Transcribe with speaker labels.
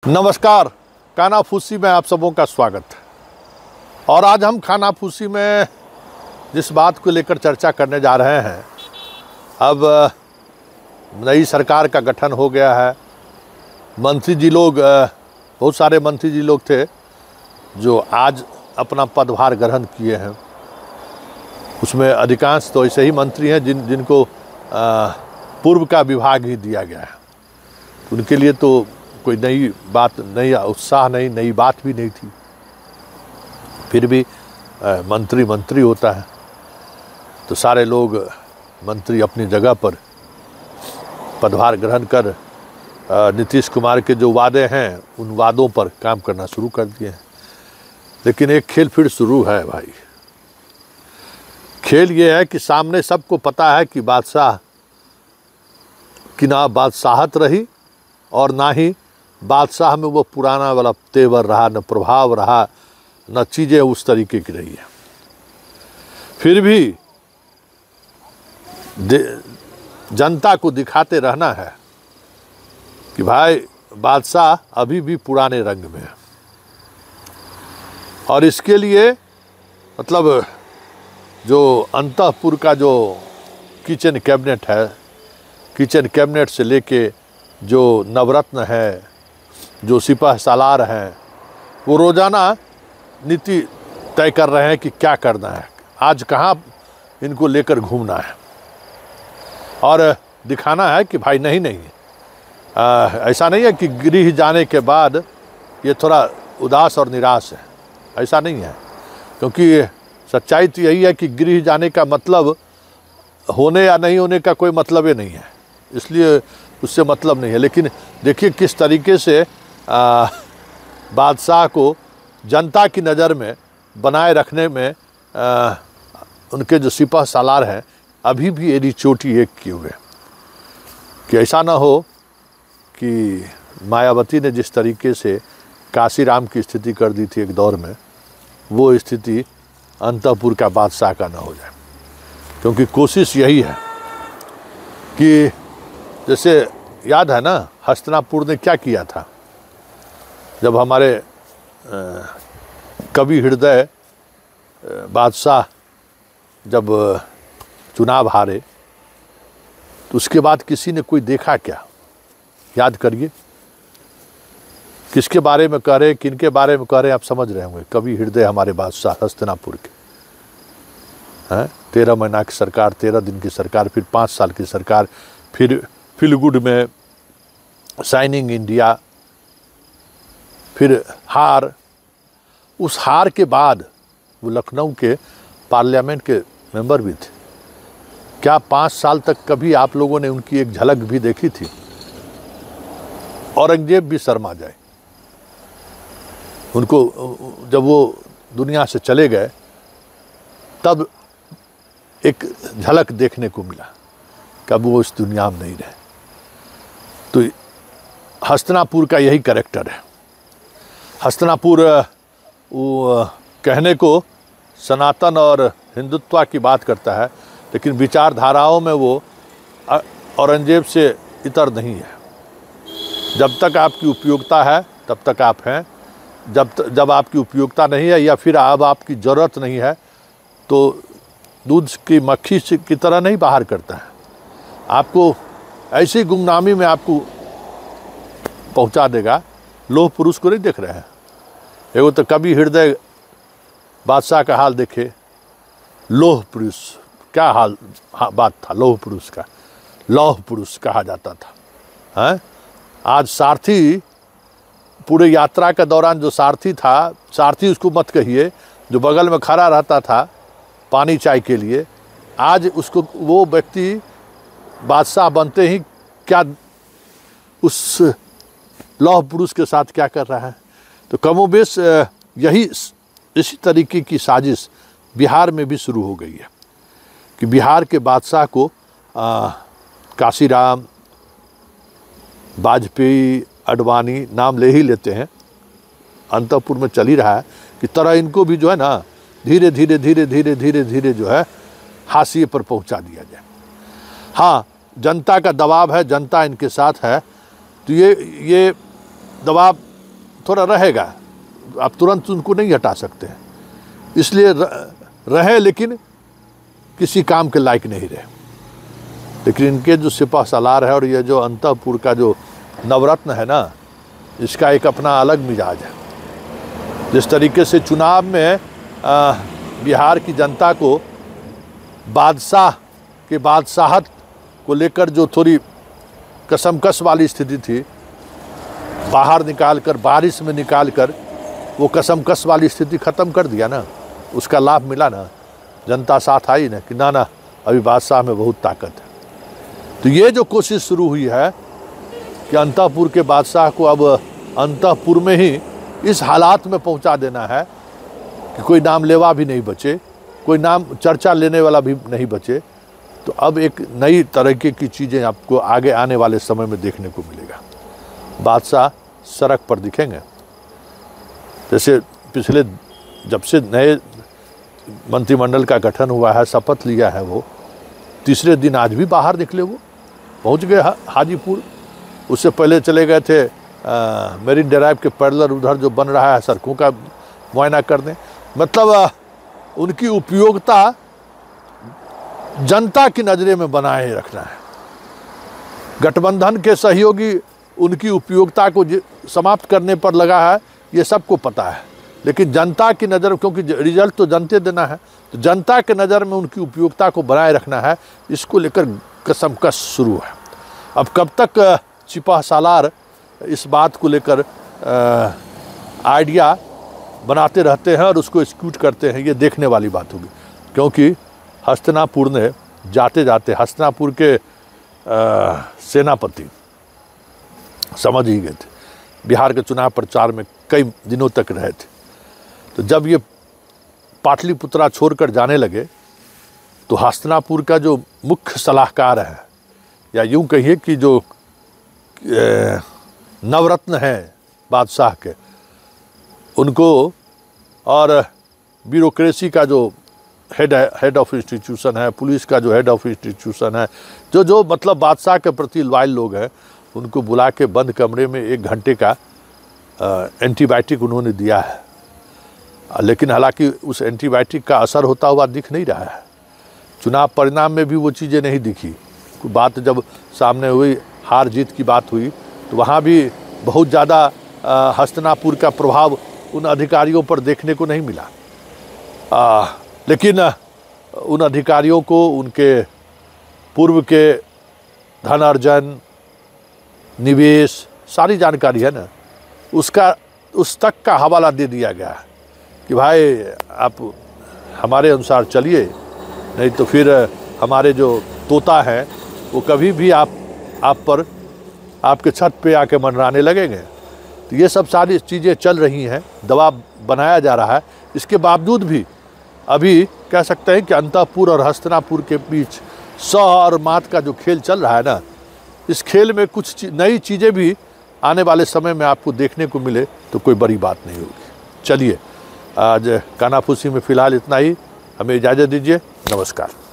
Speaker 1: नमस्कार, कानाफूसी में आप सबों का स्वागत है। और आज हम खानाफूसी में जिस बात को लेकर चर्चा करने जा रहे हैं, अब नई सरकार का गठन हो गया है। मंत्री जी लोग, बहुत सारे मंत्री जी लोग थे जो आज अपना पदभार ग्रहण किए हैं। उसमें अधिकांश तो ऐसे ही मंत्री हैं जिनको पूर्व का विभाग ही दिया गया है। उनके लिए तो कोई नई बात, नई उत्साह नहीं, नई बात भी नहीं थी। फिर भी मंत्री होता है तो सारे लोग मंत्री अपनी जगह पर पदभार ग्रहण कर नीतीश कुमार के जो वादे हैं उन वादों पर काम करना शुरू कर दिए हैं। लेकिन एक खेल फिर शुरू है भाई। खेल ये है कि सामने सबको पता है कि बादशाह की ना बादशाहत रही और ना ही बादशाह में वो पुराना वाला तेवर रहा, न प्रभाव रहा, न चीज़ें उस तरीके की रही है। फिर भी जनता को दिखाते रहना है कि भाई बादशाह अभी भी पुराने रंग में है। और इसके लिए मतलब जो अंतःपुर का जो किचन कैबिनेट है, किचन कैबिनेट से लेके जो नवरत्न है, जो सिपह सालार हैं, वो रोज़ाना नीति तय कर रहे हैं कि क्या करना है, आज कहाँ इनको लेकर घूमना है और दिखाना है कि भाई नहीं ऐसा नहीं है कि गृह जाने के बाद ये थोड़ा उदास और निराश है। ऐसा नहीं है, क्योंकि सच्चाई तो यही है कि गृह जाने का मतलब होने या नहीं होने का कोई मतलब ही नहीं है, इसलिए उससे मतलब नहीं है। लेकिन देखिए किस तरीके से बादशाह को जनता की नज़र में बनाए रखने में उनके जो सिपह सालार हैं अभी भी एड़ी चोटी एक किए हुए, कि ऐसा ना हो कि मायावती ने जिस तरीके से काशीराम की स्थिति कर दी थी एक दौर में, वो स्थिति अंतःपुर का बादशाह का ना हो जाए। क्योंकि कोशिश यही है कि जैसे याद है ना, हस्तिनापुर ने क्या किया था जब हमारे कवि हृदय बादशाह जब चुनाव हारे, तो उसके बाद किसी ने कोई देखा क्या? याद करिए, किसके बारे में कह रहे, किनके बारे में कह रहे, आप समझ रहे होंगे। कवि हृदय हमारे बादशाह हस्तिनापुर के हैं। 13 महीना की सरकार, 13 दिन की सरकार, फिर 5 साल की सरकार, फिर फील गुड में शाइनिंग इंडिया, फिर हार। उस हार के बाद वो लखनऊ के पार्लियामेंट के मेंबर भी थे। क्या 5 साल तक कभी आप लोगों ने उनकी एक झलक भी देखी थी? औरंगजेब भी शर्मा जाए उनको, जब वो दुनिया से चले गए तब एक झलक देखने को मिला, कब वो इस दुनिया में नहीं रहे। तो हस्तिनापुर का यही कैरेक्टर है। हस्तिनापुर वो कहने को सनातन और हिंदुत्व की बात करता है, लेकिन विचारधाराओं में वो औरंगजेब से इतर नहीं है। जब तक आपकी उपयोगिता है तब तक आप हैं, जब आपकी उपयोगिता नहीं है या फिर अब आपकी ज़रूरत नहीं है तो दूध की मक्खी की तरह नहीं बाहर करता है, आपको ऐसी गुमनामी में आपको पहुंचा देगा। लोह पुरुष को नहीं देख रहे हैं। एगो तो कवि हृदय बादशाह का हाल देखे, लोह पुरुष क्या हाल बात था। लोह पुरुष का लौह पुरुष कहा जाता था, हैं। आज सारथी, पूरे यात्रा के दौरान जो सारथी था, सारथी उसको मत कहिए, जो बगल में खड़ा रहता था पानी चाय के लिए, आज उसको वो व्यक्ति बादशाह बनते ही क्या उस लौह पुरुष के साथ क्या कर रहा है। तो कमोबेश यही इसी तरीके की साजिश बिहार में भी शुरू हो गई है कि बिहार के बादशाह को काशीराम, वाजपेयी, अडवाणी नाम ले ही लेते हैं, अंतःपुर में चल ही रहा है कि तरह इनको भी जो है ना धीरे धीरे जो है हाशिए पर पहुंचा दिया जाए। हाँ, जनता का दबाव है, जनता इनके साथ है, तो ये दबाव थोड़ा रहेगा, आप तुरंत उनको नहीं हटा सकते हैं, इसलिए रहे लेकिन किसी काम के लायक नहीं रहे। लेकिन इनके जो सिपह सालार है और ये जो अंतःपुर का जो नवरत्न है ना, इसका एक अपना अलग मिजाज है। जिस तरीके से चुनाव में बिहार की जनता को बादशाह के बादशाहत को लेकर जो थोड़ी कसमकस वाली स्थिति थी, बाहर निकाल कर, बारिश में निकाल कर वो कसमकस वाली स्थिति ख़त्म कर दिया ना, उसका लाभ मिला ना, जनता साथ आई ना कि ना ना अभी बादशाह में बहुत ताकत है। तो ये जो कोशिश शुरू हुई है कि अंतःपुर के बादशाह को अब अंतःपुर में ही इस हालात में पहुंचा देना है कि कोई नाम लेवा भी नहीं बचे, कोई नाम चर्चा लेने वाला भी नहीं बचे, तो अब एक नई तरीके की चीज़ें आपको आगे आने वाले समय में देखने को मिलेगा। बादशाह सड़क पर दिखेंगे, जैसे पिछले जब से नए मंत्रिमंडल का गठन हुआ है, शपथ लिया है, वो तीसरे दिन आज भी बाहर निकले, वो पहुंच गए हाजीपुर। उससे पहले चले गए थे मेरिन ड्राइव के पैरेलल उधर जो बन रहा है सड़कों का मुआयना करने। मतलब उनकी उपयोगिता जनता की नज़रे में बनाए रखना है। गठबंधन के सहयोगी उनकी उपयोगिता को समाप्त करने पर लगा है, ये सबको पता है, लेकिन जनता की नज़र, क्योंकि रिजल्ट तो जनते देना है, तो जनता के नज़र में उनकी उपयोगिता को बनाए रखना है, इसको लेकर कसमकस शुरू है। अब कब तक सिपह सालार इस बात को लेकर आइडिया बनाते रहते हैं और उसको एक्सिक्यूट करते हैं, ये देखने वाली बात होगी। क्योंकि हस्तिनापुर ने जाते जाते, हस्तिनापुर के सेनापति समझ ही गए थे, बिहार के चुनाव प्रचार में कई दिनों तक रहे थे। तो जब ये पाटलिपुत्रा छोड़कर जाने लगे तो हस्तिनापुर का जो मुख्य सलाहकार है, या यूं कहिए कि जो नवरत्न हैं बादशाह के, उनको, और ब्यूरोक्रेसी का जो हेड ऑफ इंस्टीट्यूशन है, पुलिस का जो हेड ऑफ इंस्टीट्यूशन है, जो मतलब बादशाह के प्रति लॉयल लोग हैं, उनको बुला के बंद कमरे में 1 घंटे का एंटीबायोटिक उन्होंने दिया है। लेकिन हालांकि उस एंटीबायोटिक का असर होता हुआ दिख नहीं रहा है। चुनाव परिणाम में भी वो चीज़ें नहीं दिखी। बात जब सामने हुई, हार जीत की बात हुई, तो वहाँ भी बहुत ज़्यादा हस्तिनापुर का प्रभाव उन अधिकारियों पर देखने को नहीं मिला। लेकिन उन अधिकारियों को उनके पूर्व के धन अर्जन, निवेश, सारी जानकारी है ना, उसका उस तक का हवाला दे दिया गया कि भाई आप हमारे अनुसार चलिए, नहीं तो फिर हमारे जो तोता हैं वो कभी भी आप पर, आपके छत पे आके मंडराने लगेंगे। तो ये सब सारी चीज़ें चल रही हैं, दबाव बनाया जा रहा है। इसके बावजूद भी अभी कह सकते हैं कि अंतःपुर और हस्तिनापुर के बीच सह और मात का जो खेल चल रहा है ना, इस खेल में कुछ नई चीज़ें भी आने वाले समय में आपको देखने को मिले तो कोई बड़ी बात नहीं होगी। चलिए, आज कानाफूसी में फ़िलहाल इतना ही, हमें इजाज़त दीजिए। नमस्कार।